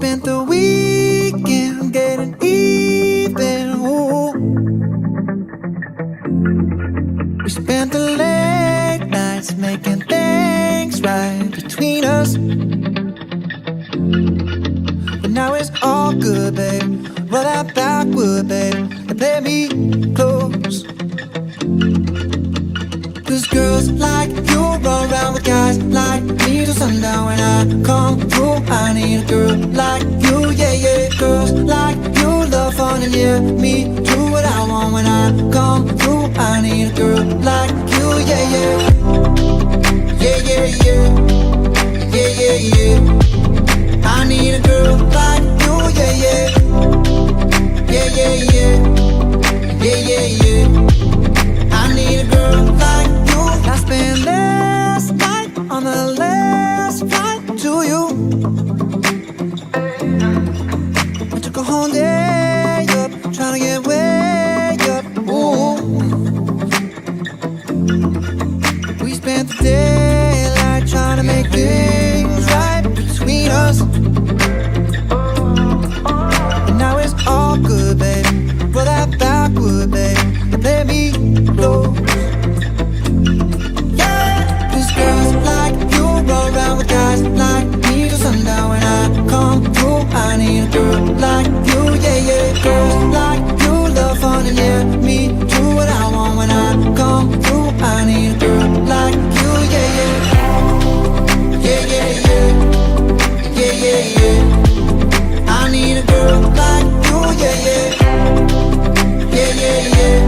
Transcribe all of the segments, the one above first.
spent the weekend getting even. Ooh. We spent the late nights making things right between us. But now it's all good, babe. Roll that backward, babe, and play me close. Cause girls like you run around with guys like me till sundown. When I come through, I need a girl like you, yeah, yeah. Girls like you love fun and yeah, me do what I want. When I come through, I need a girl like you, yeah, yeah. Yeah, yeah, yeah. Yeah, yeah, yeah. I need a girl like you, yeah, yeah. Yeah, yeah, yeah. Yeah, yeah, yeah. I need a girl like you. I spent last night on the last flight to you. I took a whole day up, trying to get way up. Ooh. We spent the daylight trying to make things right between us. And now it's all good, babe. Roll that backward, babe, and play me close. Yeah, cause girls like you roll around with guys like me till sundown. When I come through, I need a girl like you, yeah, yeah. Girls like you love fun and yeah, me do what I want. When I come through, I need a girl like you, yeah, yeah. Yeah, yeah, yeah. Yeah, yeah, yeah. I need a girl like you, yeah, yeah. Yeah, yeah, yeah.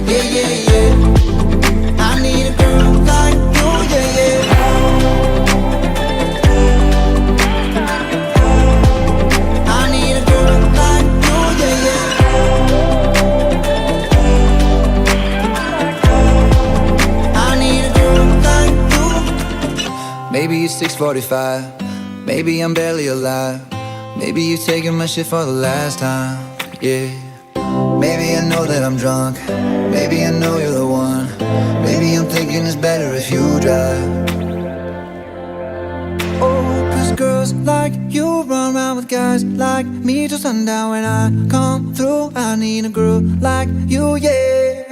Yeah, yeah, yeah. I need a girl like you, yeah, yeah. I need a girl like you, yeah, yeah. I need a girl like you. Maybe it's 6:45. Maybe I'm barely alive. Maybe you taking my shit for the last time, yeah. Maybe I know that I'm drunk. Maybe I know you're the one. Maybe I'm thinking it's better if you drive. Oh, cause girls like you run around with guys like me till sundown. When I come through, I need a girl like you, yeah.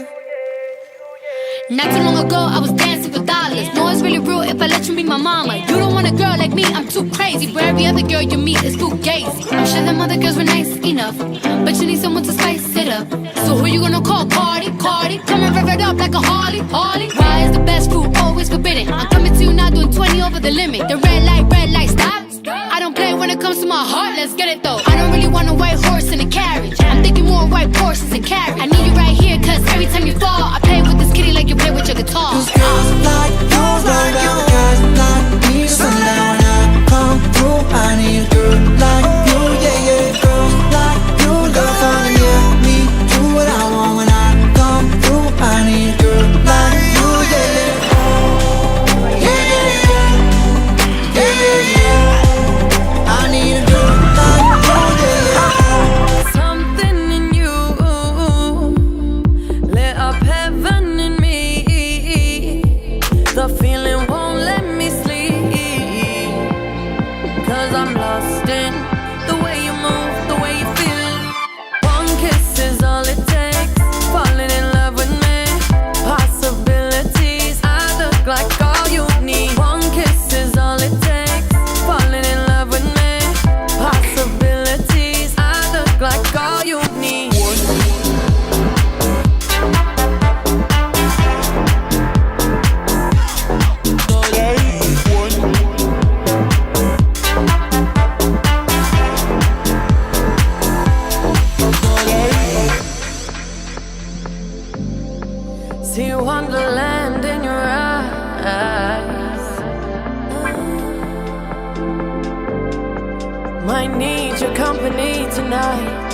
Not too long ago, I was dancing for dollars. No, it's really real if I let you be my mama. You don't want a girl like me, I'm too crazy. Where every other girl you meet is too gazy. I'm sure them other girls were nice enough, but you need someone to spice it up. So who you gonna call? Cardi, Cardi. Come and rev it up like a Harley, Harley. Why is the best food always forbidden? I'm coming to you now doing 20 over the limit. The red light, stop. I don't play when it comes to my heart, let's get it though. I don't really want a white horse in a carriage. I'm thinking more white horses and carriage. I need you right here, cause every time you fall, I play with this kitty like you play with your guitar. Cause girls like you run around with guys like me till sundown. When I come through, I need a girl like you, yeah, yeah. Girls like you love fun and yeah, me do what I want. When I come through, I need a girl like you, yeah, yeah. Yeah, yeah, yeah. Yeah, yeah, yeah. I need a girl like you, yeah, yeah. Something in you lit up heaven in me. The feeling won't let me sleep, cause I'm lost in the way you move, the way you feel. One kiss is all it takes, falling in love with me. Possibilities, I look like all you need. One kiss is all it takes, falling in love with me. Possibilities, I look like all you need. See wonderland in your eyes. Might need your company tonight.